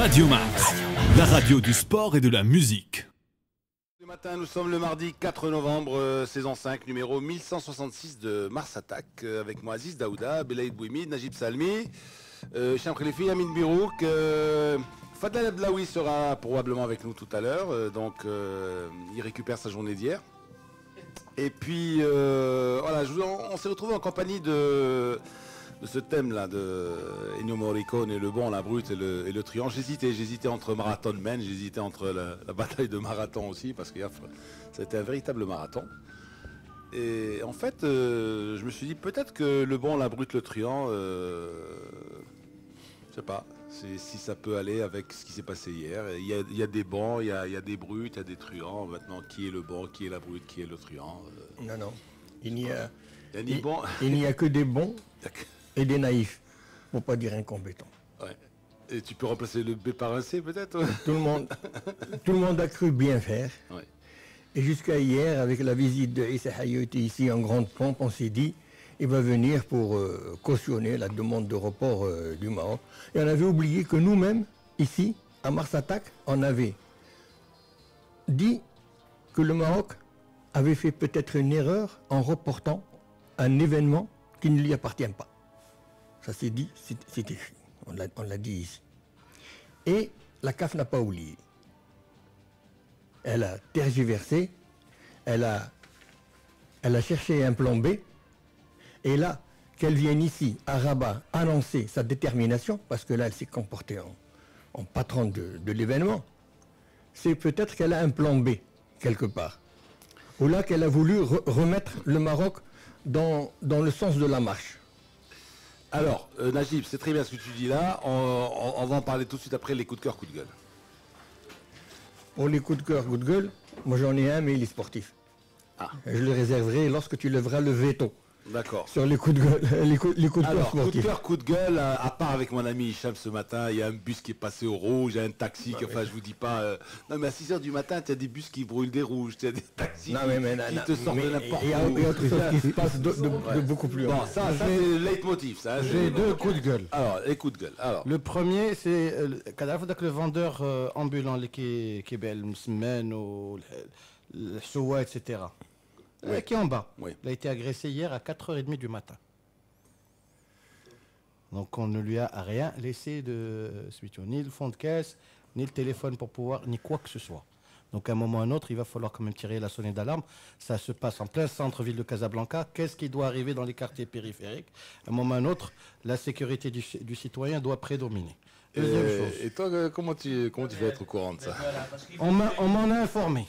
Radio Max, la radio du sport et de la musique. Ce matin, nous sommes le mardi 4 novembre, saison 5, numéro 1166 de Mars Attack, avec moi Aziz Daouda, Belaïd Bouimid, Najib Salmi, Hicham Khelifi, Amin Birouk, Fadel Abdelawi sera probablement avec nous tout à l'heure, donc il récupère sa journée d'hier. Et puis voilà, on s'est retrouvé en compagnie de ce thème-là de Ennio Morricone, le bon, la brute et le truand. J'hésitais entre Marathon Men, j'hésitais entre la bataille de Marathon aussi, parce que c'était un véritable marathon. Et en fait, je me suis dit peut-être que le bon, la brute, le truand, je sais pas si ça peut aller avec ce qui s'est passé hier. Il y a des bons, il y a des brutes, il y a des truands. Maintenant, qui est le bon, qui est la brute, qui est le truand Non. Il n'y a que des bons et des naïfs, pour pas dire incompétents. Ouais. Et tu peux remplacer le B par un C peut-être? Tout le monde a cru bien faire. Ouais. Et jusqu'à hier, avec la visite de Issa Hayouti ici en grande pompe, on s'est dit il va venir pour cautionner la demande de report du Maroc. Et on avait oublié que nous-mêmes, ici, à Mars Attack, on avait dit que le Maroc avait fait peut-être une erreur en reportant un événement qui ne lui appartient pas. Ça s'est dit, c'est écrit. On l'a dit ici. Et la CAF n'a pas oublié. Elle a tergiversé, elle a cherché un plan B, et là, qu'elle vienne ici, à Rabat, annoncer sa détermination, parce que là, elle s'est comportée en patron de l'événement, c'est peut-être qu'elle a un plan B, quelque part. Ou là, qu'elle a voulu remettre le Maroc dans le sens de la marche. Alors, Najib, c'est très bien ce que tu dis là. On va en parler tout de suite après les coups de cœur, coups de gueule. Pour les coups de cœur, coups de gueule, moi j'en ai un, mais il est sportif. Ah. Je le réserverai lorsque tu lèveras le veto. D'accord. Sur les coups de gueule, les coups de cœur Alors, coup de sportifs. cœur, coup de gueule, à part avec mon ami Hicham ce matin, il y a un bus qui est passé au rouge, il y a un taxi, enfin je vous dis pas... Non mais à 6h du matin, tu as des bus qui brûlent des rouges, tu as des taxis qui te sortent de n'importe où. Il y a autre chose qui se passe de beaucoup plus haut. Bon, ça c'est le leitmotiv. J'ai deux coups de gueule. Alors, les coups de gueule. Alors. Le premier, c'est le vendeur ambulant qui est le Msmen ou le Soua, etc. Oui. Qui est en bas. Oui. Il a été agressé hier à 4h30 du matin. Donc on ne lui a rien laissé de suite, ni le fond de caisse, ni le téléphone pour pouvoir, ni quoi que ce soit. Donc à un moment ou à un autre, il va falloir quand même tirer la sonnette d'alarme. Ça se passe en plein centre-ville de Casablanca. Qu'est-ce qui doit arriver dans les quartiers périphériques? À un moment ou à un autre, la sécurité du citoyen doit prédominer. Deuxième chose. Et toi, comment tu vas être au courant de ça? On m'en a informé.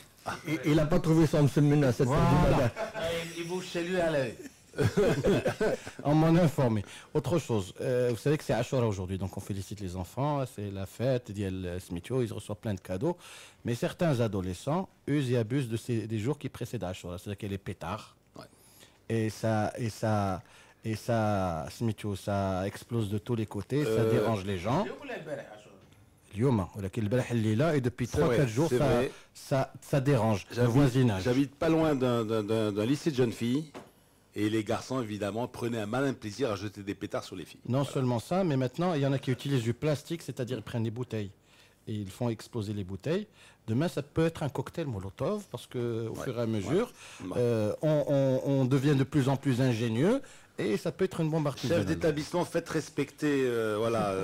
Il n'a pas trouvé son semaine à 7h du matin. Il bouge chez lui à l'œil. On m'en a informé. Autre chose, vous savez que c'est Ashura aujourd'hui, donc on félicite les enfants, c'est la fête, Diel Smithio, ils reçoivent plein de cadeaux. Mais certains adolescents usent et abusent des jours qui précèdent Ashura, c'est-à-dire qu'il y a les pétards. Ouais. Et ça, Smithio, ça explose de tous les côtés, ça dérange les gens. Et depuis 3-4 jours, ça dérange le voisinage. J'habite pas loin d'un lycée de jeunes filles. Et les garçons, évidemment, prenaient un malin plaisir à jeter des pétards sur les filles. Non seulement ça, mais maintenant, il y en a qui utilisent du plastique, c'est-à-dire ils prennent des bouteilles et ils font exploser les bouteilles. Demain, ça peut être un cocktail Molotov, parce qu'au fur et à mesure, on devient de plus en plus ingénieux, et ça peut être une bombe artisanale. Chef d'établissement, faites respecter, voilà.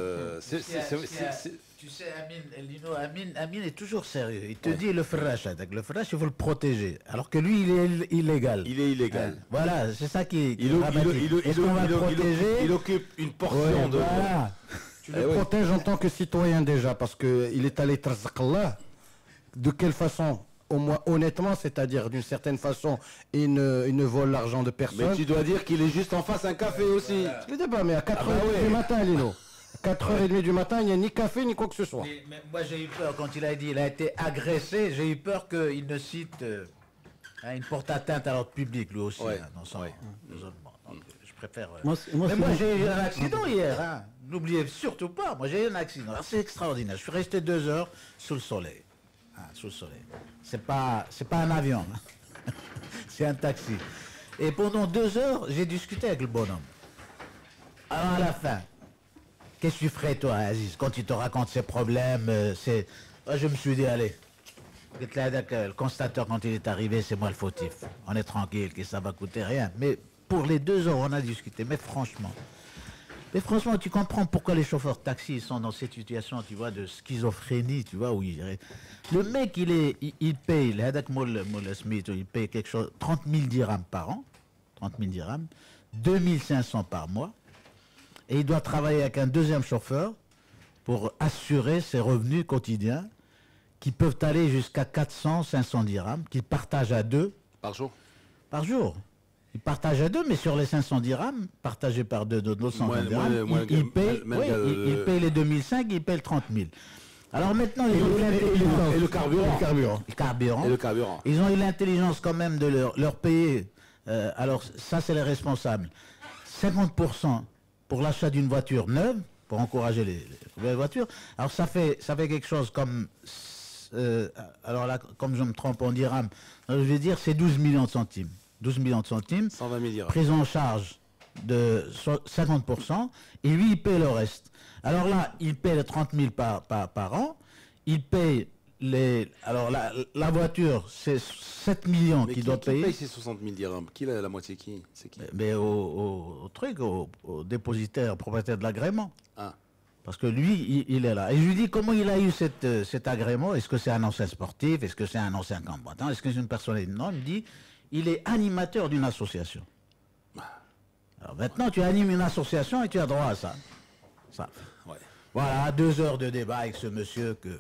Tu sais, Amin est toujours sérieux. Il te dit le ferrach, il faut le protéger. Alors que lui, il est illégal. Il est illégal. Voilà, c'est ça qui est. Il occupe une portion de. Voilà. Tu le protèges en tant que citoyen déjà, parce qu'il est allé là. De quelle façon? Au moins honnêtement, c'est-à-dire d'une certaine façon, il ne vole l'argent de personne. Mais tu dois dire qu'il est juste en face un café aussi. Je ne sais pas, mais à 4h30 du matin, Lino. 4h30 du matin, il n'y a ni café ni quoi que ce soit. Mais moi j'ai eu peur quand il a dit il a été agressé, j'ai eu peur qu'il ne cite une porte atteinte à l'ordre public lui aussi dans son raisonnement. Donc, je préfère. Mais moi j'ai eu un accident hier. Hein. N'oubliez surtout pas, moi j'ai eu un accident. C'est extraordinaire. Je suis resté 2 heures sous le soleil. Sous le soleil. C'est pas un avion. C'est un taxi. Et pendant 2 heures, j'ai discuté avec le bonhomme. Alors à la fin, qu'est-ce que tu ferais, toi, Aziz, quand il te raconte ses problèmes? Moi, je me suis dit, allez, le constateur, quand il est arrivé, c'est moi le fautif. On est tranquille, que ça va coûter rien. Mais pour les 2 heures, on a discuté. Mais franchement, tu comprends pourquoi les chauffeurs de taxi sont dans cette situation, tu vois, de schizophrénie, tu vois, où le mec, il paye, le Smith, il paye quelque chose, 30 000 dirhams par an, 30 000 dirhams, 2500 par mois, et il doit travailler avec un deuxième chauffeur pour assurer ses revenus quotidiens, qui peuvent aller jusqu'à 400, 500 dirhams, qu'il partage à 2. Par jour? Par jour. Il partage à 2, mais sur les 500 dirhams, partagé par 2 de 200 dirhams, il paye les 2005, il paye le 30 000. Alors maintenant, ils ont l'intelligence. Et le carburant. Et le carburant. Ils ont eu l'intelligence quand même de leur payer. Alors ça, c'est les responsables. 50% pour l'achat d'une voiture neuve, pour encourager les nouvelles voitures. Alors ça fait quelque chose comme... alors là, comme je me trompe en dirhams, je vais dire c'est 12 millions de centimes. 12 millions de centimes, 120 000 dirhams. Prise en charge de 50%, et lui, il paye le reste. Alors là, il paye les 30 000 par an, il paye alors la voiture, c'est 7 millions qu'il doit payer. Qui paye ces 60 000 dirhams? Qui la moitié? Qui? C'est qui? Mais au dépositaire, au propriétaire de l'agrément. Ah. Parce que lui, il est là. Et je lui dis comment il a eu cet agrément. Est-ce que c'est un ancien sportif? Est-ce que c'est un ancien combattant? Est-ce que c'est une personne? Non, il me dit, il est animateur d'une association. Alors maintenant, tu animes une association et tu as droit à ça. Ouais. Voilà, 2 heures de débat avec ce monsieur que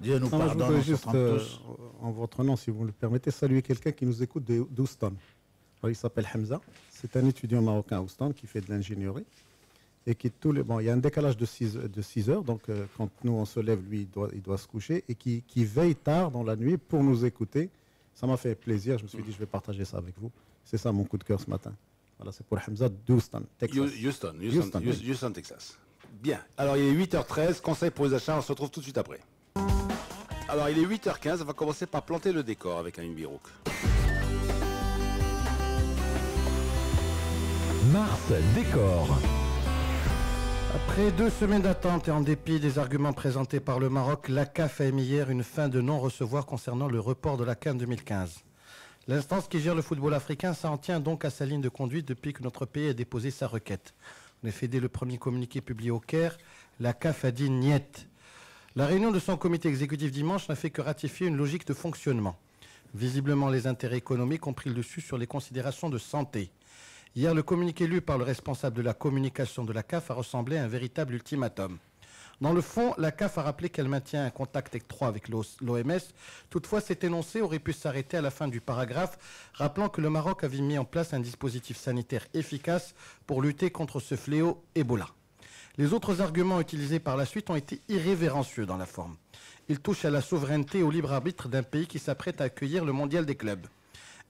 Dieu nous pardonne. Je voudrais juste, en votre nom, si vous me le permettez, saluer quelqu'un qui nous écoute d'Houston. Il s'appelle Hamza. C'est un étudiant marocain à Houston qui fait de l'ingénierie. Et qui il y a un décalage de 6 heures, donc quand nous on se lève, lui il doit se coucher, et qui veille tard dans la nuit pour nous écouter. Ça m'a fait plaisir, je me suis dit je vais partager ça avec vous. C'est ça mon coup de cœur ce matin. Voilà, c'est pour Hamza d'Houston, Texas. Houston, Texas. Bien, alors il est 8h13, conseil pour les achats, on se retrouve tout de suite après. Alors il est 8h15, on va commencer par planter le décor avec Amin Birouk. Mars Décor. Après 2 semaines d'attente et en dépit des arguments présentés par le Maroc, la CAF a émis hier une fin de non-recevoir concernant le report de la CAN 2015. L'instance qui gère le football africain s'en tient donc à sa ligne de conduite depuis que notre pays a déposé sa requête. En effet, dès le premier communiqué publié au Caire, la CAF a dit niet. La réunion de son comité exécutif dimanche n'a fait que ratifier une logique de fonctionnement. Visiblement, les intérêts économiques ont pris le dessus sur les considérations de santé. Hier, le communiqué lu par le responsable de la communication de la CAF a ressemblé à un véritable ultimatum. Dans le fond, la CAF a rappelé qu'elle maintient un contact étroit avec l'OMS. Toutefois, cet énoncé aurait pu s'arrêter à la fin du paragraphe, rappelant que le Maroc avait mis en place un dispositif sanitaire efficace pour lutter contre ce fléau Ebola. Les autres arguments utilisés par la suite ont été irrévérencieux dans la forme. Ils touchent à la souveraineté et au libre arbitre d'un pays qui s'apprête à accueillir le mondial des clubs.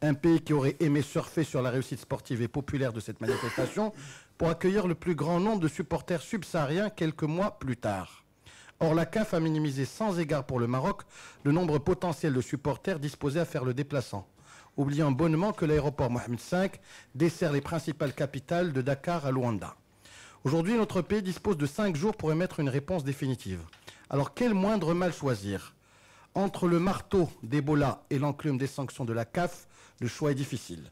Un pays qui aurait aimé surfer sur la réussite sportive et populaire de cette manifestation pour accueillir le plus grand nombre de supporters subsahariens quelques mois plus tard. Or, la CAF a minimisé sans égard pour le Maroc le nombre potentiel de supporters disposés à faire le déplacement, oubliant bonnement que l'aéroport Mohamed V dessert les principales capitales de Dakar à Luanda. Aujourd'hui, notre pays dispose de 5 jours pour émettre une réponse définitive. Alors, quel moindre mal choisir? Entre le marteau d'Ebola et l'enclume des sanctions de la CAF, le choix est difficile.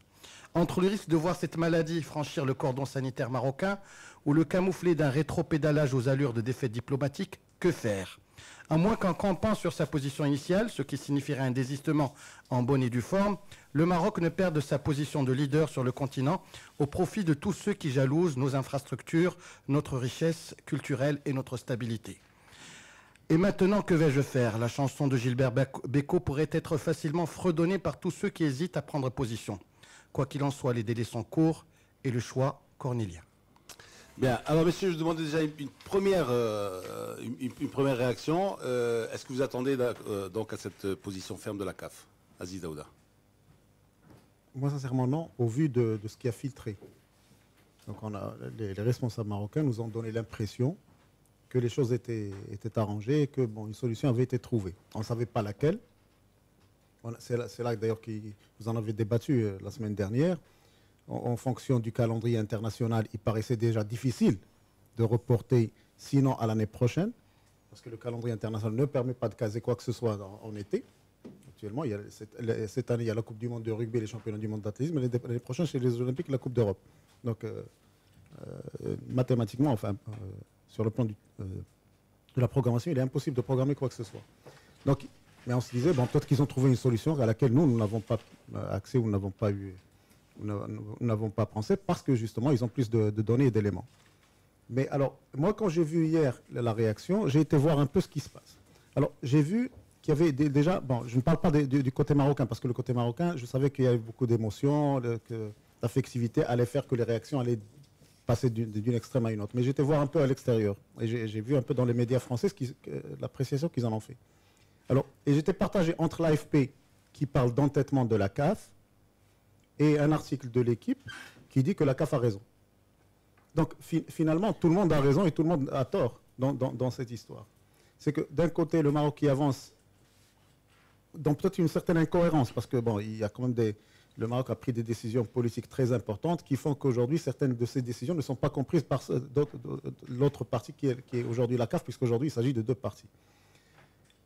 Entre le risque de voir cette maladie franchir le cordon sanitaire marocain ou le camoufler d'un rétropédalage aux allures de défaite diplomatique, que faire? À moins qu'en campant sur sa position initiale, ce qui signifierait un désistement en bonne et due forme, le Maroc ne perde sa position de leader sur le continent au profit de tous ceux qui jalousent nos infrastructures, notre richesse culturelle et notre stabilité. Et maintenant, que vais-je faire? La chanson de Gilbert Bécaud pourrait être facilement fredonnée par tous ceux qui hésitent à prendre position. Quoi qu'il en soit, les délais sont courts et le choix cornélien. Bien, alors messieurs, je demande déjà une première réaction. Est-ce que vous attendez donc à cette position ferme de la CAF? Aziz Daouda. Moi, sincèrement, non, au vu de ce qui a filtré. Donc les responsables marocains nous ont donné l'impression que les choses étaient arrangées et que une solution avait été trouvée. On ne savait pas laquelle. C'est là d'ailleurs que vous en avez débattu la semaine dernière. En fonction du calendrier international, il paraissait déjà difficile de reporter, sinon à l'année prochaine, parce que le calendrier international ne permet pas de caser quoi que ce soit en été. Actuellement, cette année, il y a la Coupe du Monde de rugby, les championnats du monde d'athlétisme, et l'année prochaine, chez les Olympiques, la Coupe d'Europe. Donc, mathématiquement, enfin, sur le plan de la programmation, il est impossible de programmer quoi que ce soit. Donc, mais on se disait, bon, peut-être qu'ils ont trouvé une solution à laquelle nous n'avons pas accès ou nous n'avons pas pensé, parce que justement, ils ont plus de données et d'éléments. Mais alors, moi, quand j'ai vu hier la réaction, j'ai été voir un peu ce qui se passe. Alors, j'ai vu qu'il y avait déjà, bon, je ne parle pas du côté marocain, parce que le côté marocain, je savais qu'il y avait beaucoup d'émotions, que l'affectivité allait faire que les réactions allaient passer d'une extrême à une autre. Mais j'étais voir un peu à l'extérieur, et j'ai vu un peu dans les médias français l'appréciation qu'ils en ont fait. Alors, et j'étais partagé entre l'AFP, qui parle d'entêtement de la CAF, et un article de l'Équipe qui dit que la CAF a raison. Donc, finalement, tout le monde a raison et tout le monde a tort dans cette histoire. C'est que d'un côté, le Maroc qui avance dans peut-être une certaine incohérence, parce que bon, il y a quand même le Maroc a pris des décisions politiques très importantes qui font qu'aujourd'hui, certaines de ces décisions ne sont pas comprises par l'autre partie qui est aujourd'hui la CAF, puisqu'aujourd'hui, il s'agit de deux parties.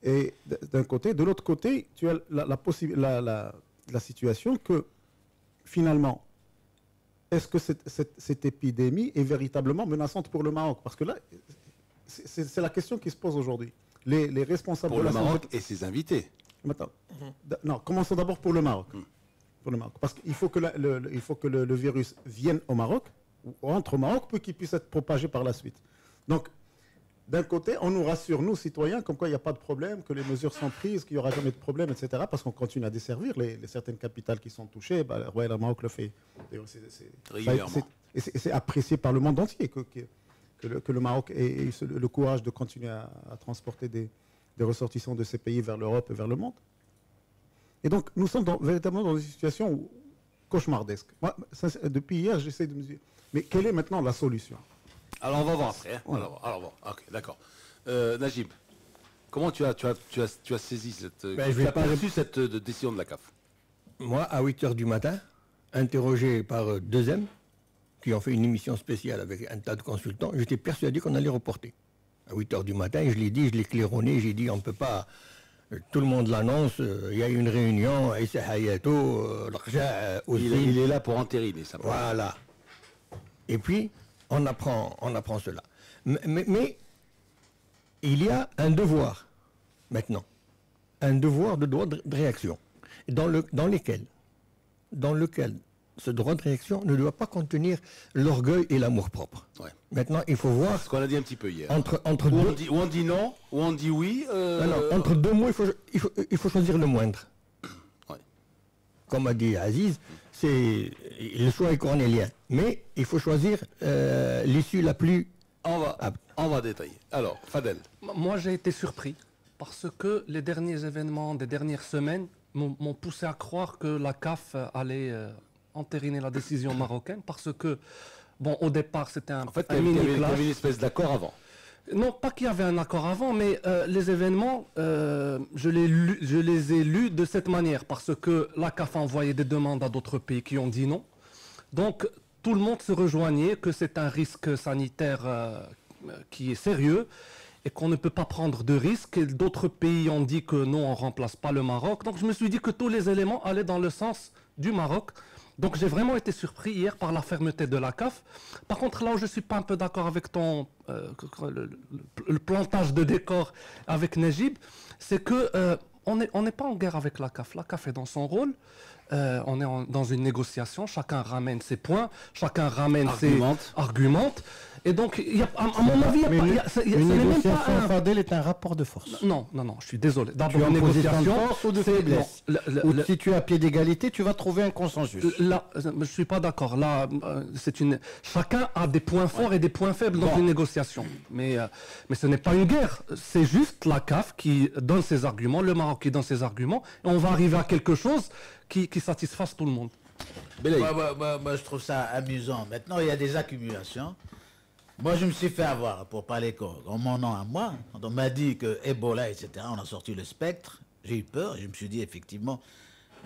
Et d'un côté, de l'autre côté, tu as la situation que finalement, est-ce que cette épidémie est véritablement menaçante pour le Maroc? Parce que là, c'est la question qui se pose aujourd'hui. Les responsables pour de le la Maroc santé... et ses invités. Attends. Non, commençons d'abord pour le Maroc. Pour le Maroc. Parce qu'il faut que le virus vienne au Maroc, ou entre au Maroc, pour qu'il puisse être propagé par la suite. Donc, d'un côté, on nous rassure, nous, citoyens, comme quoi il n'y a pas de problème, que les mesures sont prises, qu'il n'y aura jamais de problème, etc. Parce qu'on continue à desservir certaines capitales qui sont touchées. Bah, le Royal Maroc le fait. Et c'est apprécié par le monde entier que le Maroc ait le courage de continuer à transporter des ressortissants de ces pays vers l'Europe et vers le monde. Et donc, nous sommes véritablement dans une situation cauchemardesque. Moi, depuis hier, j'essaie de me dire, mais quelle est maintenant la solution? Alors, on va voir après. Hein. Ouais. Alors, ok, d'accord. Najib, comment tu as saisi cette décision de la CAF? Moi, à 8 h du matin, interrogé par 2M, qui ont fait une émission spéciale avec un tas de consultants, j'étais persuadé qu'on allait reporter. À 8 h du matin, je l'ai dit, je l'ai claironné, j'ai dit on ne peut pas, tout le monde l'annonce, il y a une réunion, Issa Hayato, aussi. Il est là pour entériner ça. Voilà. Et puis, on apprend cela. Mais il y a un devoir, maintenant, un devoir de droit de réaction, dans lequel ce droit de réaction ne doit pas contenir l'orgueil et l'amour-propre. Ouais. Maintenant, il faut voir... Ce qu'on a dit un petit peu hier. Où on dit non, ou on dit oui. Non, entre deux mots, il faut choisir le moindre. Ouais. Comme a dit Aziz, le choix est cornélien. Mais il faut choisir l'issue la plus... On va détailler. Alors, Fadel. Moi, j'ai été surpris parce que les derniers événements des dernières semaines m'ont poussé à croire que la CAF allait entériner la décision marocaine parce que, bon, au départ, c'était un il y avait une espèce d'accord avant. Non, pas qu'il y avait un accord avant, mais les événements, je les ai lus de cette manière parce que la CAF a envoyé des demandes à d'autres pays qui ont dit non. Donc, tout le monde se rejoignait que c'est un risque sanitaire qui est sérieux et qu'on ne peut pas prendre de risques. Et d'autres pays ont dit que non, on ne remplace pas le Maroc. Donc, je me suis dit que tous les éléments allaient dans le sens du Maroc. Donc, j'ai vraiment été surpris hier par la fermeté de la CAF. Par contre, là où je ne suis pas un peu d'accord avec le plantage de décor avec Najib, c'est que on n'est pas en guerre avec la CAF. La CAF est dans son rôle. On est dans une négociation. Chacun ramène ses points. Chacun ramène ses arguments. Et donc, à mon avis, une négociation, Fadel, est un rapport de force. Non, je suis désolé. D'abord, une négociation de force ou de faiblesse. Si tu es à pied d'égalité, tu vas trouver un consensus. Là, je ne suis pas d'accord. Là, chacun a des points forts et des points faibles dans une négociation. Mais ce n'est pas une guerre. C'est juste la CAF qui donne ses arguments, le Maroc qui donne ses arguments, et on va arriver à quelque chose qui satisfasse tout le monde. Moi, je trouve ça amusant. Maintenant, il y a des accumulations. Moi, je me suis fait avoir, pour parler en mon nom à moi, quand on m'a dit que Ebola, etc., on a sorti le spectre, j'ai eu peur, et je me suis dit, effectivement,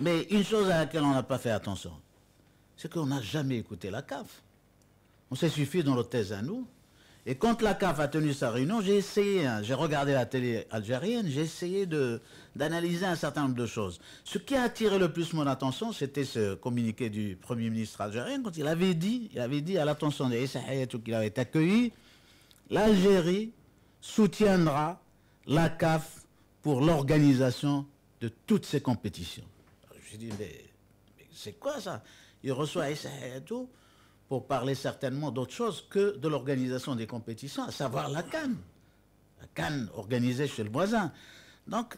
mais une chose à laquelle on n'a pas fait attention, c'est qu'on n'a jamais écouté la CAF. On s'est suffi dans nos thèses à nous, Et quand la CAF a tenu sa réunion, j'ai essayé, hein, j'ai regardé la télé algérienne, j'ai essayé d'analyser un certain nombre de choses. Ce qui a attiré le plus mon attention, c'était ce communiqué du Premier ministre algérien, quand il avait dit à l'attention des Issa Hayatou qu'il avait accueilli, l'Algérie soutiendra la CAF pour l'organisation de toutes ces compétitions. J'ai dit, mais c'est quoi ça? Il reçoit Issa Hayatou pour parler certainement d'autre chose que de l'organisation des compétitions, à savoir la CAN. La CAN organisée chez le voisin. Donc,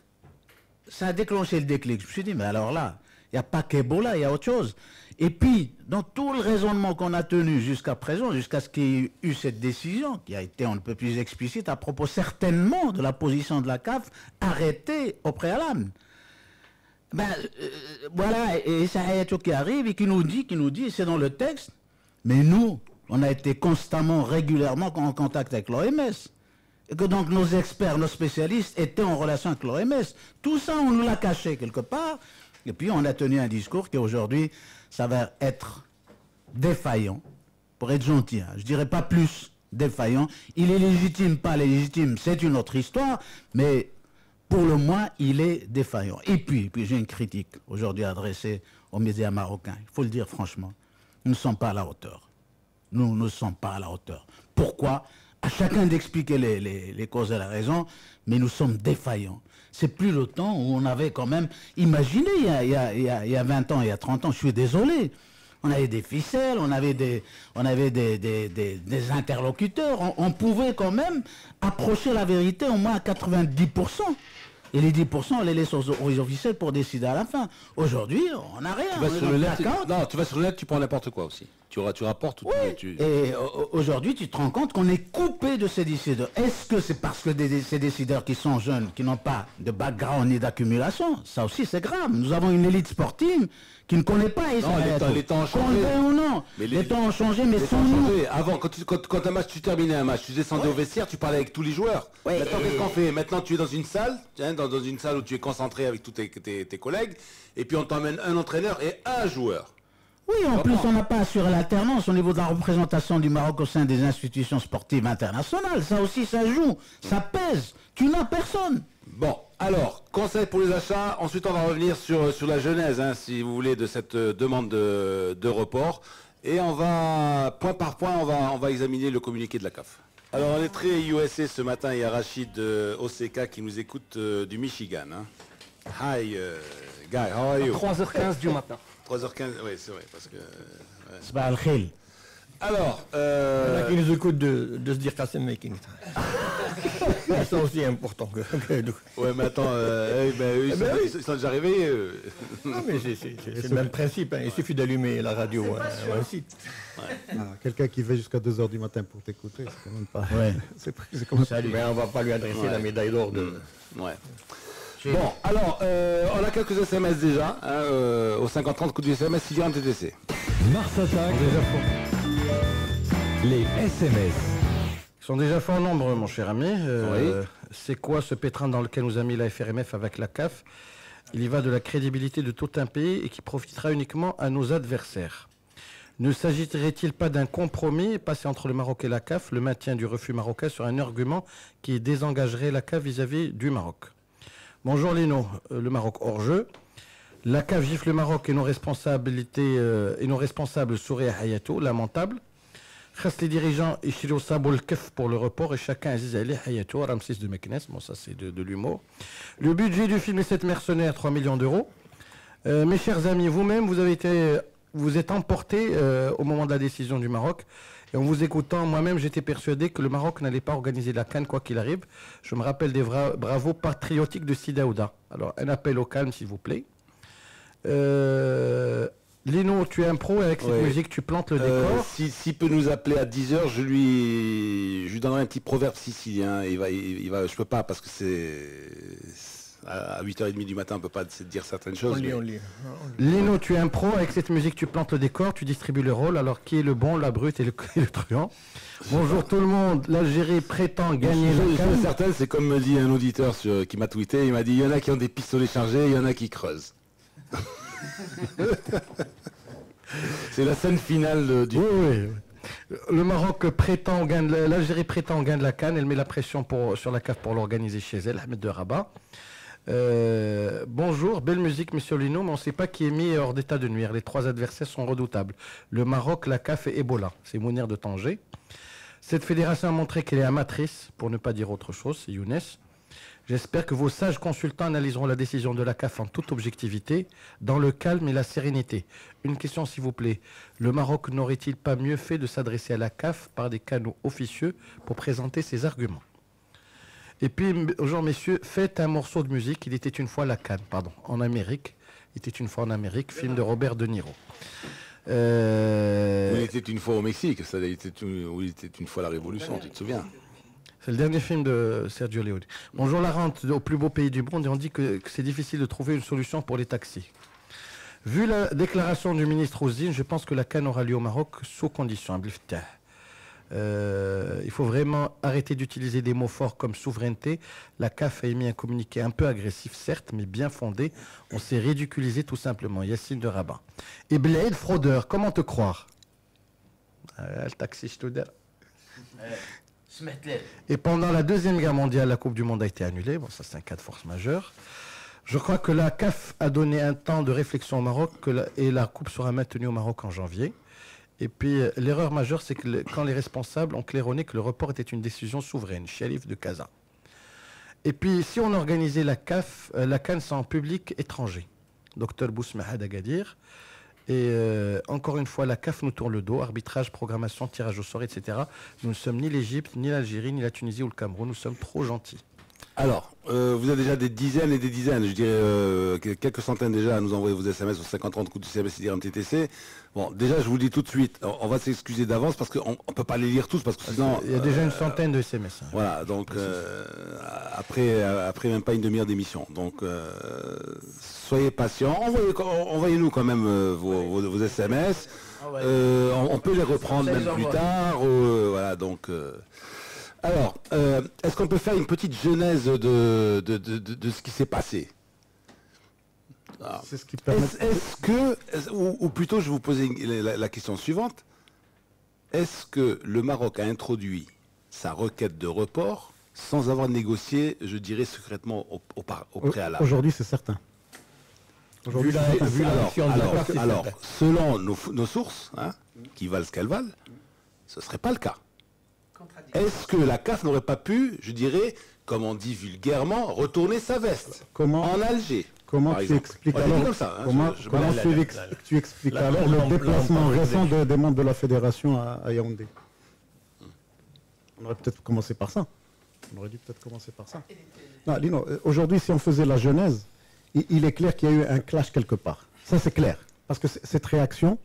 ça a déclenché le déclic. Je me suis dit, mais alors là, il n'y a pas qu'Ebola, il y a autre chose. Et puis, dans tout le raisonnement qu'on a tenu jusqu'à présent, jusqu'à ce qu'il y ait eu cette décision, qui a été on ne peut plus explicite, à propos certainement de la position de la CAF, arrêtée au préalable. Voilà, et ça a été qui arrive et qui nous dit, c'est dans le texte, mais nous, on a été constamment, régulièrement en contact avec l'OMS. Et que donc nos experts, nos spécialistes étaient en relation avec l'OMS. Tout ça, on nous l'a caché quelque part. Et puis, on a tenu un discours qui aujourd'hui s'avère être défaillant. Pour être gentil, hein. Je dirais pas plus défaillant. Il est légitime, pas légitime, c'est une autre histoire. Mais pour le moins, il est défaillant. Et puis j'ai une critique aujourd'hui adressée aux médias marocains. Il faut le dire franchement. Nous ne sommes pas à la hauteur. Nous ne sommes pas à la hauteur. Pourquoi? À chacun d'expliquer les causes et la raison, mais nous sommes défaillants. C'est plus le temps où on avait quand même... Imaginez, il y a 20 ans, il y a 30 ans, je suis désolé. On avait des ficelles, on avait des interlocuteurs. On pouvait quand même approcher la vérité au moins à 90%. Et les 10%, on les laisse aux officiels pour décider à la fin. Aujourd'hui, on n'a rien. Tu vas sur le net, tu prends n'importe quoi aussi. Tu rapportes. Oui. Et aujourd'hui, tu te rends compte qu'on est coupé de ces décideurs. Est-ce que c'est parce que ces décideurs qui sont jeunes, qui n'ont pas de background ni d'accumulation? Ça aussi, c'est grave. Nous avons une élite sportive qui ne connaît pas Israël. Les temps ont changé. Ou non. Les temps ont changé, mais sans nous. Avant, quand un match, tu terminais un match, tu descendais au vestiaire, tu parlais avec tous les joueurs. Maintenant, qu'est-ce qu'on fait? Maintenant, tu es dans une salle, dans une salle où tu es concentré avec tous tes collègues, et puis on t'emmène un entraîneur et un joueur. Oui, en plus, on n'a pas assuré l'alternance au niveau de la représentation du Maroc au sein des institutions sportives internationales. Ça aussi, ça joue, ça pèse. Tu n'as personne. Bon, alors, conseil pour les achats. Ensuite, on va revenir sur la genèse, hein, si vous voulez, de cette demande de report. Et on va, point par point, on va examiner le communiqué de la CAF. Alors, on est très USA ce matin. Il y a Rachid OCK qui nous écoute du Michigan. Hein. Hi, guy, how are you? 3h15 du matin. 3h15, oui, c'est vrai, parce que... C'est pas al-khil. Alors, Il y en a qui nous écoutent de se dire Qassem Making. Ils sont aussi importants que nous. Ouais, mais attends, ils sont déjà réveillés. Non, mais c'est le même principe. Hein. Il suffit d'allumer la radio ou un site. Ouais. Quelqu'un qui va jusqu'à 2h du matin pour t'écouter, c'est quand même pas... Ouais. c'est comme ça. Mais on va pas lui adresser la médaille d'or de... Ouais. Bon, alors, on a quelques SMS déjà, hein, au 50-30, coup du SMS, Sylvain TTC. Mars Attack, les SMS. Ils sont déjà fort nombreux, mon cher ami. Oui. C'est quoi ce pétrin dans lequel nous a mis la FRMF avec la CAF? Il y va de la crédibilité de tout un pays et qui profitera uniquement à nos adversaires. Ne s'agirait-il pas d'un compromis passé entre le Maroc et la CAF, le maintien du refus marocain sur un argument qui désengagerait la CAF vis-à-vis du Maroc? Bonjour Lino, le Maroc hors jeu. La CAF gifle le Maroc et nos responsables sourient à Hayatou, lamentable. Reste les dirigeants Ishiro Sabo le kef pour le report et chacun Aziz Ali Hayatou, Ramsis de Meknes. Bon, ça c'est de l'humour. Le budget du film est 7 mercenaires, 3 millions d'euros. Mes chers amis, vous-même, vous êtes emportés au moment de la décision du Maroc. Et en vous écoutant, moi-même, j'étais persuadé que le Maroc n'allait pas organiser la CAN quoi qu'il arrive. Je me rappelle des bravos patriotiques de Sidi Daouda. Alors, un appel au calme, s'il vous plaît. Lino, tu es un pro et avec cette musique, tu plantes le décor. S'il peut nous appeler à 10h, je lui donnerai un petit proverbe sicilien. Je peux pas parce que c'est... À 8h30 du matin, on ne peut pas dire certaines choses. On lit. Lino, tu es un pro, avec cette musique, tu plantes le décor, tu distribues le rôle. Alors, qui est le bon, la brute et le truand? Bonjour tout le monde, l'Algérie prétend gagner la CAN. Certaines, c'est comme me dit un auditeur qui m'a tweeté, il m'a dit, il y en a qui ont des pistolets chargés, il y en a qui creusent. C'est la scène finale du... Oui. Le Maroc prétend l'Algérie prétend au gain de la CAN. Elle met la pression sur la CAF pour l'organiser chez elle. Ahmed de Rabat. Bonjour, belle musique, monsieur Lino, mais on ne sait pas qui est mis hors d'état de nuire. Les 3 adversaires sont redoutables. Le Maroc, la CAF et Ebola. C'est Mounir de Tanger. Cette fédération a montré qu'elle est amatrice, pour ne pas dire autre chose, c'est Younes. J'espère que vos sages consultants analyseront la décision de la CAF en toute objectivité, dans le calme et la sérénité. Une question s'il vous plaît. Le Maroc n'aurait-il pas mieux fait de s'adresser à la CAF par des canaux officieux pour présenter ses arguments? Et puis, bonjour messieurs, faites un morceau de musique. Il était une fois la CAN, pardon, en Amérique. Il était une fois en Amérique, film de Robert De Niro. Il était une fois au Mexique, il était une fois la Révolution, tu te souviens? C'est le dernier film de Sergio Leone. Bonjour la rente au plus beau pays du monde et on dit que c'est difficile de trouver une solution pour les taxis. Vu la déclaration du ministre Ouzine, je pense que la CAN aura lieu au Maroc sous condition. Il faut vraiment arrêter d'utiliser des mots forts comme souveraineté. La CAF a émis un communiqué un peu agressif, certes, mais bien fondé. On s'est ridiculisé tout simplement. Yacine de Rabat. Et Bled, fraudeur, comment te croire? Le taxi, je te dis. Et pendant la Deuxième Guerre mondiale, la Coupe du Monde a été annulée. Bon, ça c'est un cas de force majeure. Je crois que la CAF a donné un temps de réflexion au Maroc et la Coupe sera maintenue au Maroc en janvier. Et puis l'erreur majeure, c'est que quand les responsables ont claironné que le report était une décision souveraine, Sharif de Casa. Et puis si on organisait la CAN sans public étranger, Dr Bousmahad Agadir, et encore une fois, la CAF nous tourne le dos, arbitrage, programmation, tirage au sort, etc. Nous ne sommes ni l'Égypte, ni l'Algérie, ni la Tunisie ou le Cameroun, nous sommes trop gentils. Alors, vous avez déjà des dizaines et des dizaines, je dirais quelques centaines déjà à nous envoyer vos SMS au 50-30 coups du CMS MTTC. Bon, déjà, je vous le dis tout de suite, on va s'excuser d'avance parce qu'on ne peut pas les lire tous parce que sinon... Il y a déjà une centaine de SMS. Hein. Voilà, donc après même pas une demi-heure d'émission. Donc, soyez patients, envoyez-nous quand même vos SMS. On peut les reprendre même plus tard. Voilà, donc... Alors, est-ce qu'on peut faire une petite genèse de ce qui s'est passé? C'est ce qui permet... Est-ce que, ou plutôt je vais vous poser la question suivante, est-ce que le Maroc a introduit sa requête de report sans avoir négocié, je dirais, secrètement au préalable? Aujourd'hui, c'est certain. Alors, selon nos sources, hein, qui valent ce qu'elles valent, ce ne serait pas le cas. Est-ce que la CAF n'aurait pas pu, je dirais, comme on dit vulgairement, retourner sa veste en Alger? Comment tu expliques alors, tu expliques alors le déplacement récent des membres de la fédération à Yaoundé? On aurait peut-être commencé par ça. On aurait dû peut-être commencer par ça. Non, Lino, aujourd'hui, si on faisait la genèse, il est clair qu'il y a eu un clash quelque part. Ça, c'est clair. Parce que cette réaction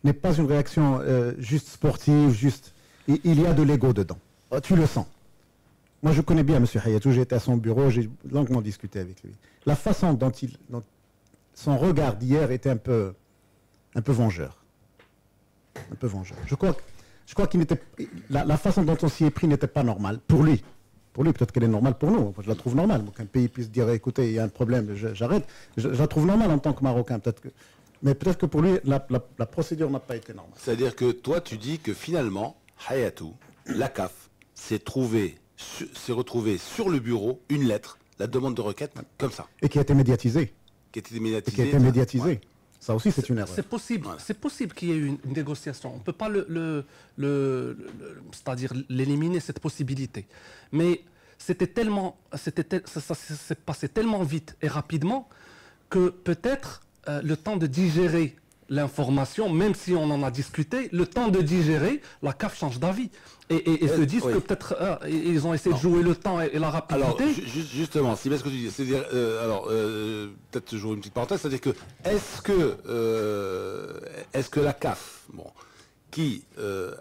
n'est pas une réaction juste sportive, juste... Il y a de l'ego dedans. Tu le sens. Moi, je connais bien M. Hayatou. J'ai été à son bureau, j'ai longuement discuté avec lui. La façon dont son regard d'hier était un peu vengeur. Un peu vengeur. Je crois qu'il n'était... La façon dont on s'y est pris n'était pas normale. Pour lui. Pour lui, peut-être qu'elle est normale pour nous. Moi, je la trouve normale. Qu'un pays puisse dire, écoutez, il y a un problème, j'arrête. Je la trouve normale en tant que Marocain. Mais peut-être que pour lui, la procédure n'a pas été normale. C'est-à-dire que toi, tu dis que finalement, Hayatou, la CAF, s'est retrouvé sur le bureau une lettre, la demande de requête, comme ça. Et qui a été médiatisée. Ouais. Ça aussi, c'est une erreur. C'est possible. Ouais. C'est possible qu'il y ait eu une négociation. On ne peut pas c'est-à-dire l'éliminer, cette possibilité. Mais ça s'est passé tellement vite et rapidement que peut-être le temps de digérer l'information, même si on en a discuté, le temps de digérer, la CAF change d'avis. Et se disent que peut-être ils ont essayé de jouer le temps et la rapidité. Alors, justement, c'est bien ce que tu dis. C'est-à-dire, peut-être jouer une petite parenthèse, c'est-à-dire que est-ce que la CAF, qui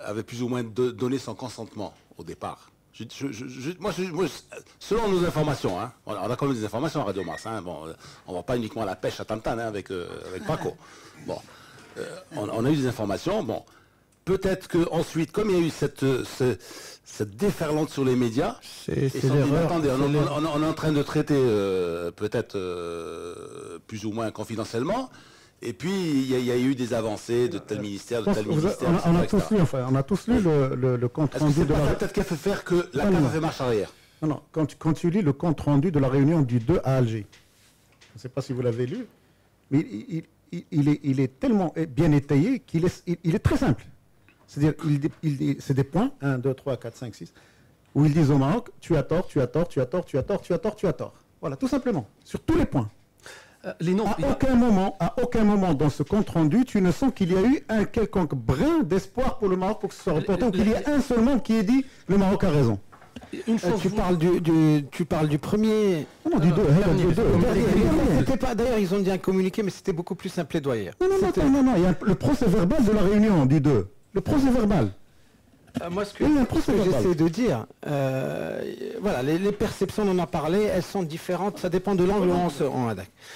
avait plus ou moins donné son consentement au départ, moi, selon nos informations, hein, on a quand même des informations à Radio Mars, hein, on ne va pas uniquement à la pêche à Tantan avec Paco. Bon, on a eu des informations, peut-être qu'ensuite, comme il y a eu cette déferlante sur les médias, attendez, on est en train de traiter peut-être plus ou moins confidentiellement, Et puis, il y a eu des avancées de tel ministère, de tel ministère. On a tous lu le compte rendu de la... Peut-être qu'elle fait faire que la CAF a fait marche arrière. Non, quand tu lis le compte rendu de la réunion du 2 à Alger, je ne sais pas si vous l'avez lu, mais il est tellement bien étayé qu'il est très simple. C'est-à-dire, c'est des points, 1, 2, 3, 4, 5, 6, où ils disent au Maroc, tu as tort, tu as tort, tu as tort, tu as tort, tu as tort, tu as tort. Voilà, tout simplement, sur tous les points. À aucun moment dans ce compte rendu, tu ne sens qu'il y a eu un quelconque brin d'espoir pour le Maroc pour que ce soit reporté, ou qu'il y ait un seul monde qui ait dit le Maroc a raison. Tu parles du premier. Non, du 2. D'ailleurs, ils ont dit un communiqué, mais c'était beaucoup plus un plaidoyer. Non, il y a le procès verbal de la réunion du 2. Le procès verbal. Moi, ce que j'essaie de dire, voilà, les perceptions, on en a parlé, elles sont différentes, ça dépend de l'angle où on se rend.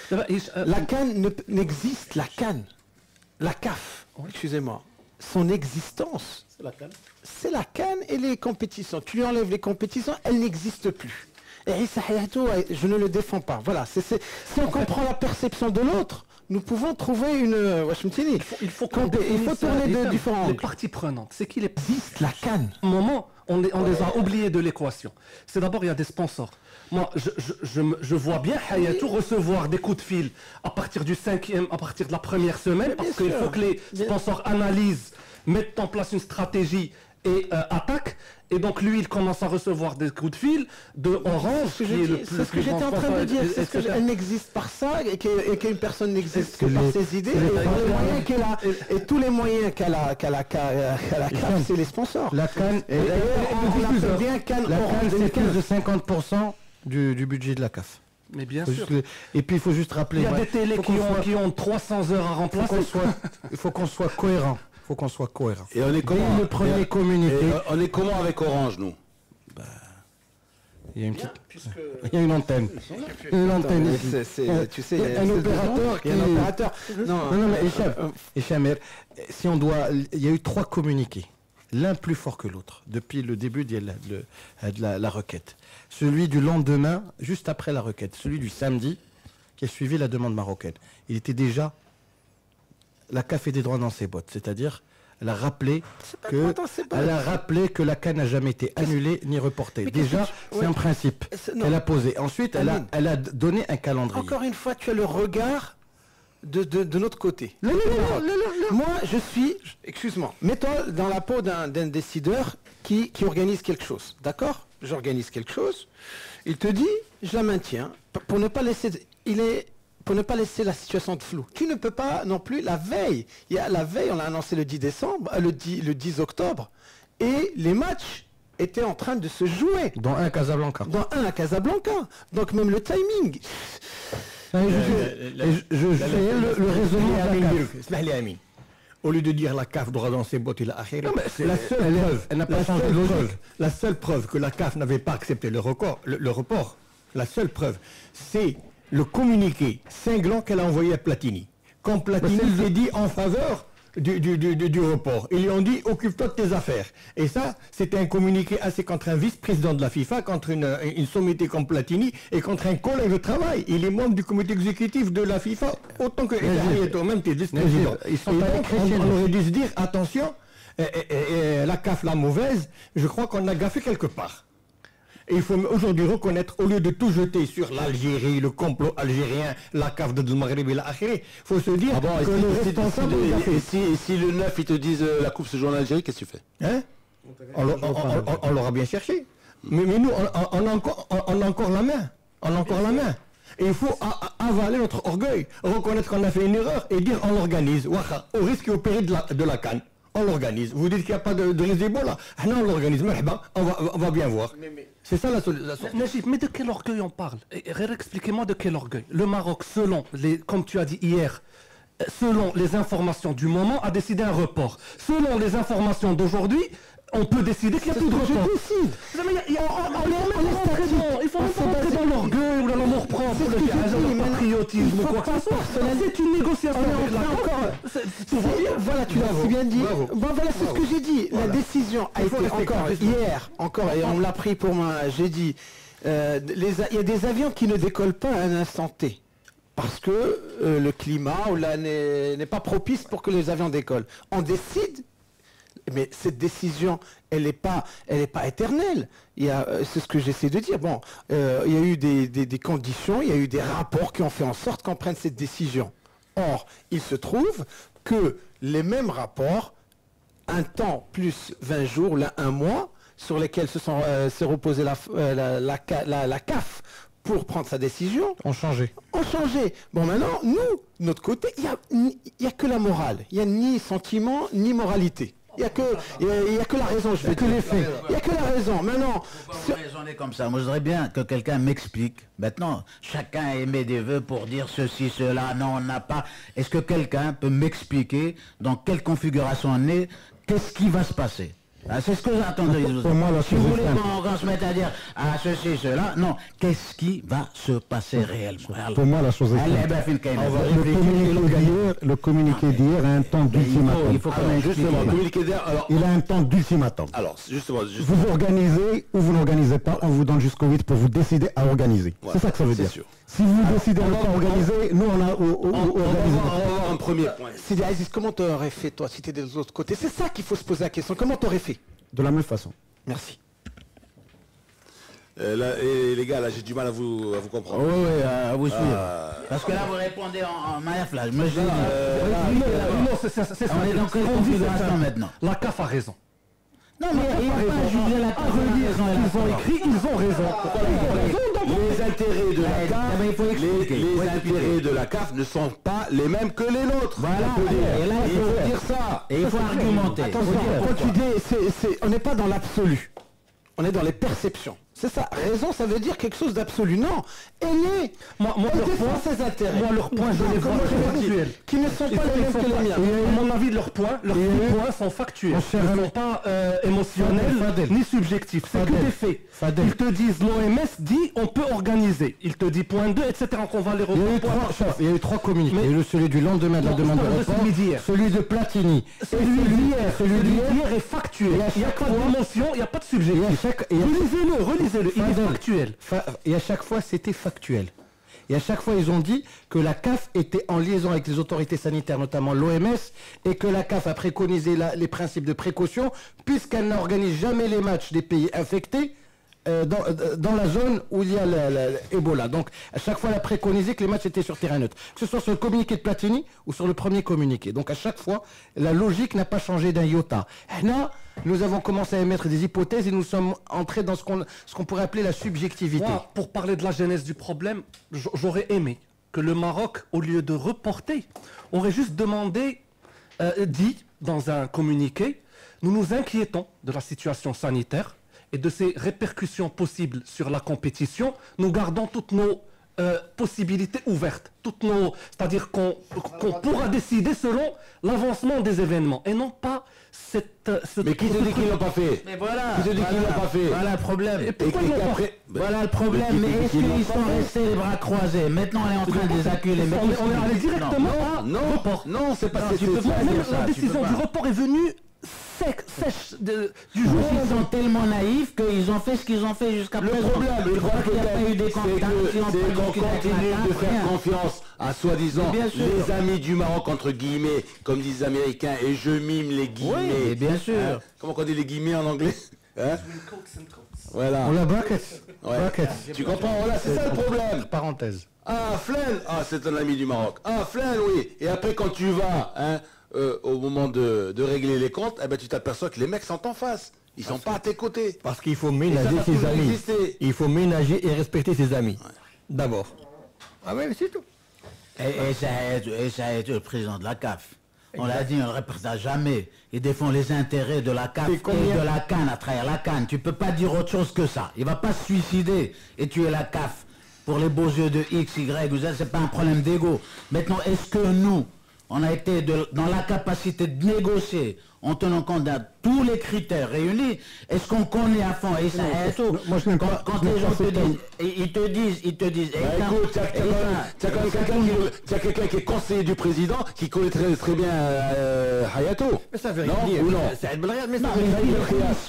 La CAN n'existe, la CAF, excusez-moi, son existence, c'est la CAN et les compétitions. Tu lui enlèves les compétitions, elles n'existent plus. Et Issa Hayatou, je ne le défends pas. Voilà, si on comprend la perception de l'autre, nous pouvons trouver une... Il faut tourner de différents les parties prenantes. C'est qu'il existe la CAN. À un moment, on les a oubliés de l'équation. C'est d'abord, il y a des sponsors. Moi, je vois bien Hayatou recevoir des coups de fil à partir du 5e, à partir de la première semaine, parce qu'il faut que les sponsors analysent, mettent en place une stratégie et attaquent. Et donc lui, il commence à recevoir des coups de fil de Orange. C'est ce que j'étais en train de dire. Elle n'existe par ça et qu'une personne n'existe que par ses idées et tous les moyens qu'elle a, c'est les sponsors. La CAN, c'est plus de 50% du budget de la CAF. Mais bien sûr. Et puis il faut juste rappeler. Il y a des télés qui ont 300 heures à remplacer. Il faut qu'on soit cohérent. Et on est comment le premier communiqué. On est comment avec Orange, nous? Il y a une petite... Il y a une antenne. Tu sais, un opérateur qui est un opérateur. Non, mais Hicham, si on doit... Il y a eu 3 communiqués. L'un plus fort que l'autre, depuis le début de la requête. Celui du lendemain, juste après la requête. Celui du samedi, qui a suivi la demande marocaine. Il était déjà... La CAF fait des droits dans ses bottes, c'est-à-dire elle a rappelé que la CAN n'a jamais été annulée ni reportée. Déjà, c'est un principe qu'elle a posé. Ensuite, elle a donné un calendrier. Encore une fois, tu as le regard de notre côté. Non. Moi, je suis, excuse-moi, mets-toi dans la peau d'un décideur qui organise quelque chose. D'accord? J'organise quelque chose. Il te dit, je la maintiens, pour ne pas laisser... Pour ne pas laisser la situation de flou. Tu ne peux pas non plus, la veille, on l'a annoncé le 10 décembre, le 10 octobre, et les matchs étaient en train de se jouer. Dans un à Casablanca. Donc même le timing. Je fais le raisonnement. Au lieu de dire la CAF droit dans ses bottes, il a la seule preuve que la CAF n'avait pas accepté le report, la seule preuve, c'est le communiqué cinglant qu'elle a envoyé à Platini. Quand Platini s'est dit en faveur du report, ils lui ont dit occupe-toi de tes affaires. Et ça, c'était un communiqué assez contre un vice-président de la FIFA, contre une sommité comme Platini et contre un collègue de travail. Il est membre du comité exécutif de la FIFA, autant que toi-même, tu es vice-président. On aurait dû se dire attention, la CAF la mauvaise, je crois qu'on a gaffé quelque part. Et il faut aujourd'hui reconnaître, au lieu de tout jeter sur l'Algérie, le complot algérien, la CAF de Maghreb et il faut se dire que le responsable... Si le 9, ils te disent la coupe se joue en Algérie, qu'est-ce que tu fais? On l'aura bien cherché. Mais nous, on a encore la main. Et il faut avaler notre orgueil, reconnaître qu'on a fait une erreur et dire on l'organise, au risque et au péril de la CAN. On l'organise. Vous dites qu'il n'y a pas de risque d'Ebola. On l'organise. On va bien voir. C'est ça la solution. Najib, mais de quel orgueil on parle? Expliquez-moi de quel orgueil. Le Maroc, comme tu as dit hier, selon les informations du moment, a décidé un report. Selon les informations d'aujourd'hui, on peut décider qu'il n'y a plus de report. Il faut pas rentrer dans l'orgueil ou dans l'amour propre, le patriotisme ou quoi que ce soit. C'est une négociation. Voilà, tu l'as si bien dit. Voilà, c'est ce que j'ai dit. La décision a été encore, et on l'a pris pour moi, j'ai dit, il y a des avions qui ne décollent pas à un instant T. parce que le climat n'est pas propice pour que les avions décollent. On décide, mais cette décision, elle n'est pas éternelle. C'est ce que j'essaie de dire. Bon, il y a eu des conditions, il y a eu des rapports qui ont fait en sorte qu'on prenne cette décision. Or, il se trouve que les mêmes rapports, un temps plus 20 jours, là, un mois, sur lesquels s'est reposée la CAF pour prendre sa décision, ont changé. Bon, maintenant, nous, de notre côté, il n'y a que la morale. Il n'y a ni sentiment, ni moralité. Il n'y a que la raison, je veux dire. Il n'y a que la raison. Maintenant, si on raisonner comme ça, moi je voudrais bien que quelqu'un m'explique. Maintenant, chacun émet des vœux pour dire ceci, cela. Non, on n'a pas. Est-ce que quelqu'un peut m'expliquer dans quelle configuration on est, qu'est-ce qui va se passer? C'est ce que j'attends de vous. Si vous voulez qu'on se mette à dire ceci, cela, non. Qu'est-ce qui va se passer réellement? Pour moi, la chose est simple. Le communiqué d'hier a un temps d'ultimatum. Il a un temps d'ultimatum. Alors, justement, vous organisez ou vous n'organisez pas, on vous donne jusqu'au 8 pour vous décider à organiser. C'est ça que ça veut dire. Si vous décidez de ne pas organiser, nous on a organisé. On va avoir un premier point. Sidi Aziz, comment tu aurais fait toi si tu étais de l'autre côté? C'est ça qu'il faut se poser la question. Comment tu aurais fait? De la même façon. Merci. Et les gars, là j'ai du mal à vous comprendre. Oui, à vous suivre. Parce que là vous répondez en manière flash. Moi, on est dans quelle configuration maintenant? La CAF a raison. Non, mais il n'y a pas à juger la CAF. Ils ont écrit, ils ont raison. Pourquoi les intérêts de la CAF ne sont pas les mêmes que les nôtres. Voilà, et là il faut dire ça. Et il faut argumenter. Attention, quand tu dis, on n'est pas dans l'absolu. On est dans les perceptions. C'est ça. Raison, ça veut dire quelque chose d'absolu. Non. Moi, leur point, je les vois factuels. Qui ne sont pas les mêmes que les miens. À mon avis, leurs points sont factuels. Ils ne sont pas émotionnels ni subjectifs. C'est que des faits. Ils te disent, l'OMS dit, on peut organiser. Il te dit point 2, etc. qu'on va les reprendre. Il y a eu trois communiqués. Il y a eu celui du lendemain de la demande de report, celui de Platini. Celui d'hier est factuel. Il n'y a pas d'émotion, il n'y a pas de subjectif. Relisez-le, il est factuel. Et à chaque fois, c'était factuel. Et à chaque fois, ils ont dit que la CAF était en liaison avec les autorités sanitaires, notamment l'OMS, et que la CAF a préconisé les principes de précaution, puisqu'elle n'organise jamais les matchs des pays infectés dans la zone où il y a l'Ebola. Donc, à chaque fois, elle a préconisé que les matchs étaient sur terrain neutre, que ce soit sur le communiqué de Platini ou sur le premier communiqué. Donc, à chaque fois, la logique n'a pas changé d'un iota. Et là, nous avons commencé à émettre des hypothèses et nous sommes entrés dans ce qu'on pourrait appeler la subjectivité. Moi, pour parler de la genèse du problème, j'aurais aimé que le Maroc, au lieu de reporter, aurait juste demandé, dit dans un communiqué, nous nous inquiétons de la situation sanitaire et de ses répercussions possibles sur la compétition. Nous gardons toutes nos possibilités ouvertes, c'est-à-dire qu'on pourra décider selon l'avancement des événements et non pas mais qui te dit qu'ils l'ont pas fait? Mais voilà, qui te dit qu'ils l'ont pas fait? Voilà le problème. Et pourquoi ils l'ont pas fait? Voilà le problème. Mais est-ce qu'ils sont restés les bras croisés? Maintenant on est en train de les acculer. On est allé directement à report. Non, c'est pas ça. La décision du report est venue sèche du jour. Ils sont tellement naïfs qu'ils ont fait ce qu'ils ont fait jusqu'à présent. Le problème, c'est qu'on continue de faire confiance à soi-disant les amis du Maroc, entre guillemets, comme disent les Américains, et je mime les guillemets. Oui, bien sûr. Comment on dit les guillemets en anglais? Voilà. On l'a bracket. Tu comprends? Voilà, c'est ça le problème. Parenthèse. Ah, Flaine, c'est un ami du Maroc. Ah, Flaine, oui. Et après, quand tu vas, au moment de régler les comptes, eh ben, tu t'aperçois que les mecs sont en face. Ils sont pas à tes côtés. Parce qu'il faut ménager ses amis. Il faut ménager et respecter ses amis. D'abord. Ah oui, c'est tout. Et ça a été le président de la CAF. On l'a dit, on ne le répétera jamais. Ils défendent les intérêts de la CAF et de la CAN à travers la CAN. Tu ne peux pas dire autre chose que ça. Il ne va pas se suicider et tuer la CAF pour les beaux yeux de X, Y ou Z. Ce n'est pas un problème d'ego. Maintenant, est-ce que nous, on a été dans la capacité de négocier en tenant compte de tous les critères réunis, est-ce qu'on connaît à fond Issa Hayatou? Quand les gens te disent, ils te disent. Écoute, tu as quelqu'un qui est conseiller du président qui connaît très bien Hayatou. Mais ça veut rien non, dire. Ou non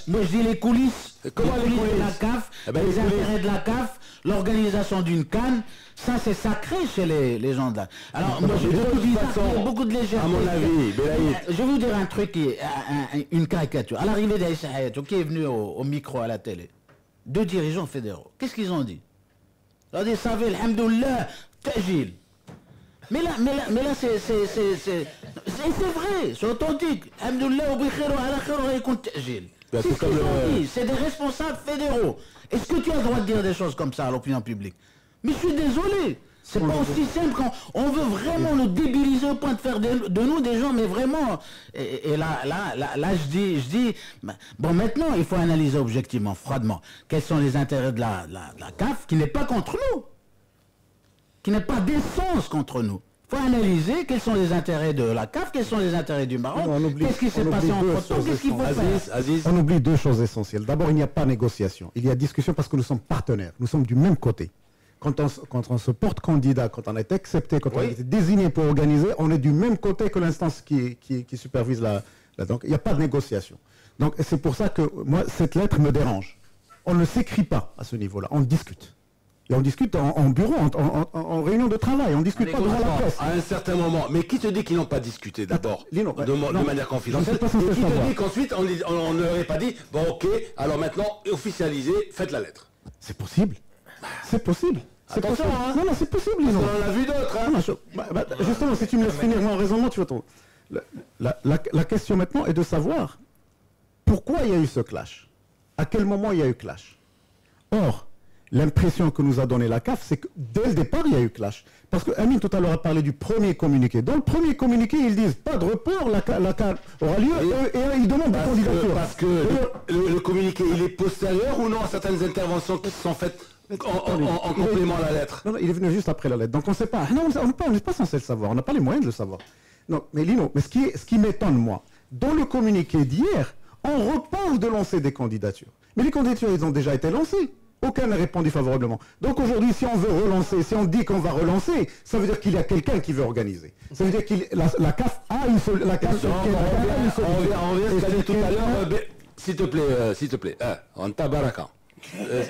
Moi je dis les coulisses. Comment les coulisses de la CAF, les intérêts de la CAF, l'organisation d'une CAN, ça c'est sacré chez les gens de là. Alors moi je vous dis beaucoup de légèreté. À mon avis, je vais vous dire un truc, une caricature. À l'arrivée d'Aïssa Hayatou, qui est venu au micro à la télé, 2 dirigeants fédéraux, qu'est-ce qu'ils ont dit? Ils ont dit, savez, alhamdoulilah, Tajil. Mais là, c'est vrai, c'est authentique. Alhamdoulilah, c'est ce qu'ils ont dit, c'est des responsables fédéraux. Est-ce que tu as le droit de dire des choses comme ça à l'opinion publique? Mais je suis désolé, c'est pas aussi simple quand on veut vraiment nous débiliser au point de faire de nous des gens, mais vraiment. Et là, je dis, bon, maintenant, il faut analyser objectivement, froidement, quels sont les intérêts de la CAF, qui n'est pas contre nous, qui n'est pas d'essence contre nous. Il faut analyser quels sont les intérêts de la CAF, quels sont les intérêts du Maroc, qu'est-ce qui s'est passé entre temps, qu'est-ce qu'il faut faire. On oublie 2 choses essentielles. D'abord, il n'y a pas négociation, il y a discussion parce que nous sommes partenaires, nous sommes du même côté. Quand on se porte candidat, quand on est accepté, quand on a été désigné pour organiser, on est du même côté que l'instance qui supervise la. Donc, il n'y a pas de négociation. Donc, c'est pour ça que moi, cette lettre me dérange. On ne s'écrit pas à ce niveau-là, on discute. Et on discute en bureau, en réunion de travail, on ne discute pas devant la presse. À un certain moment. Mais qui te dit qu'ils n'ont pas discuté d'abord de manière confidentielle? Et qui te dit qu'ensuite on n'aurait pas dit, bon ok, alors maintenant, officialisez, faites la lettre? C'est possible. C'est possible. C'est possible. Hein. Non, c'est possible. On en a vu d'autres. Hein. Justement, si tu me laisses finir mon raisonnement, tu vas trouver. La question maintenant est de savoir pourquoi il y a eu ce clash. À quel moment il y a eu clash? Or, l'impression que nous a donné la CAF, c'est que dès le départ, il y a eu clash. Parce que Amine, tout à l'heure, a parlé du premier communiqué. Dans le premier communiqué, ils disent pas de report, la CAF aura lieu, et ils demandent des candidatures. Parce que le communiqué, il est postérieur ou non à certaines interventions qui sont faites en complément à la lettre? Non, il est venu juste après la lettre. Donc on ne sait pas. Non, on n'est pas censé le savoir. On n'a pas les moyens de le savoir. Non, mais Lino, ce qui m'étonne, moi, dans le communiqué d'hier, on reparle de lancer des candidatures. Mais les candidatures, elles ont déjà été lancées. Aucun n'a répondu favorablement. Donc aujourd'hui, si on veut relancer, si on dit qu'on va relancer, ça veut dire qu'il y a quelqu'un qui veut organiser. Ça veut dire que la CAF a une solution. On revient à ce qu'a dit tout à l'heure. S'il te plaît, on tabaraka.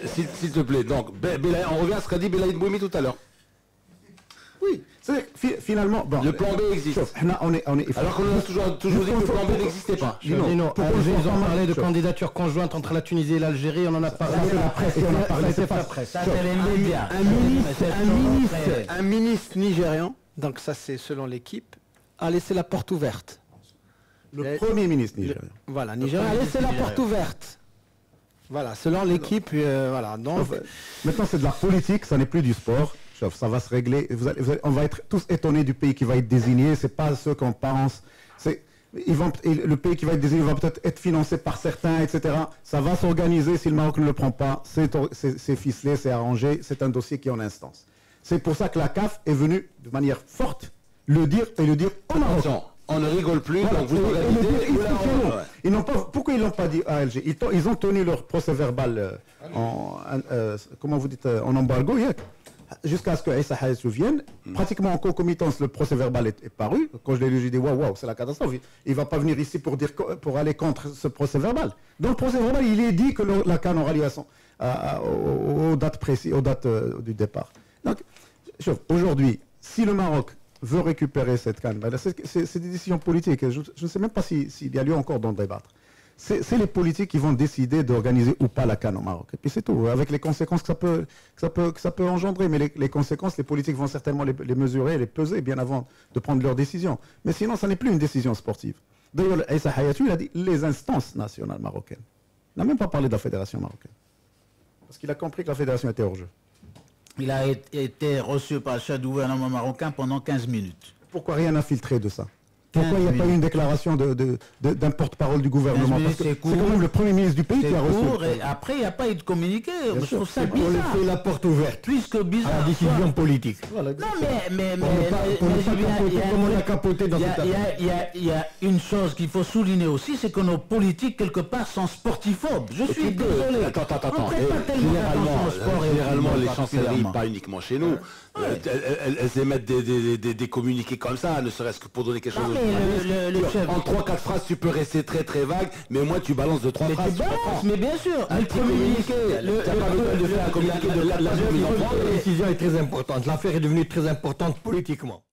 S'il te plaît, donc, on revient à ce qu'a dit Belaïd Bouimi tout à l'heure. Oui, finalement, bon, le plan B existe. Alors qu'on a toujours dit que le plan B n'existait pas. Ils ont parlé de candidature conjointe entre la Tunisie et l'Algérie, on en a parlé. C'est pas la presse. Ça, c'est les médias. Un ministre nigérian, donc ça c'est selon l'équipe, a laissé la porte ouverte. Le premier ministre nigérien. Voilà, Nigérien a laissé la porte ouverte. Voilà, selon l'équipe, voilà. Donc, maintenant, c'est de la politique, ça n'est plus du sport. Ça va se régler. On va être tous étonnés du pays qui va être désigné. C'est pas ce qu'on pense. Le pays qui va être désigné va peut-être être financé par certains, etc. Ça va s'organiser. Si le Maroc ne le prend pas, c'est ficelé, c'est arrangé. C'est un dossier qui est en instance. C'est pour ça que la CAF est venue de manière forte le dire au Maroc. On ne rigole plus, voilà. Donc vous pourquoi ils ne l'ont pas dit à Alger? Ils ont tenu leur procès verbal comment vous dites, en embargo jusqu'à ce que Issa Hayatou vienne. Pratiquement en concomitance, le procès verbal est paru. Quand je l'ai lu, j'ai dit waouh, c'est la catastrophe. Il ne va pas venir ici pour aller contre ce procès verbal. Dans le procès verbal, il est dit que la CAN aura lieu aux dates précises, aux dates du départ. Donc, aujourd'hui, si le Maroc veut récupérer cette CAN, c'est des décisions politiques. Je ne sais même pas s'il y a lieu encore d'en débattre. C'est les politiques qui vont décider d'organiser ou pas la CAN au Maroc. Et puis c'est tout, avec les conséquences que ça peut engendrer. Mais les conséquences, les politiques vont certainement les mesurer, les peser bien avant de prendre leurs décisions. Mais sinon, ça n'est plus une décision sportive. D'ailleurs, Issa Hayatou, il a dit les instances nationales marocaines. Il n'a même pas parlé de la fédération marocaine. Parce qu'il a compris que la fédération était hors jeu. Il a été reçu par le chef du gouvernement marocain pendant 15 minutes. Pourquoi rien n'a filtré de ça? Pourquoi il n'y a pas eu une déclaration d'un porte-parole du gouvernement? Parce que c'est quand même le Premier ministre du pays qui a reçu. Et après, il n'y a pas eu de communiqué. Je trouve ça pour bizarre. laisser la porte ouverte. Puisque bizarre. À la décision politique. Non, mais Comment on a capoté dans cette affaire. il y a une chose qu'il faut souligner aussi, c'est que nos politiques, quelque part, sont sportiphobes. Je suis désolé. Attends. Généralement, les chancelleries, pas uniquement chez nous, elles émettent des communiqués comme ça, ne serait-ce que pour donner quelque chose de... En 3-4 phrases, tu peux rester très très vague, mais moi tu balances de 3 phrases. Mais bien sûr, un petit communiqué, t'as pas besoin de faire un communiqué de la décision est très importante. L'affaire est devenue très importante politiquement.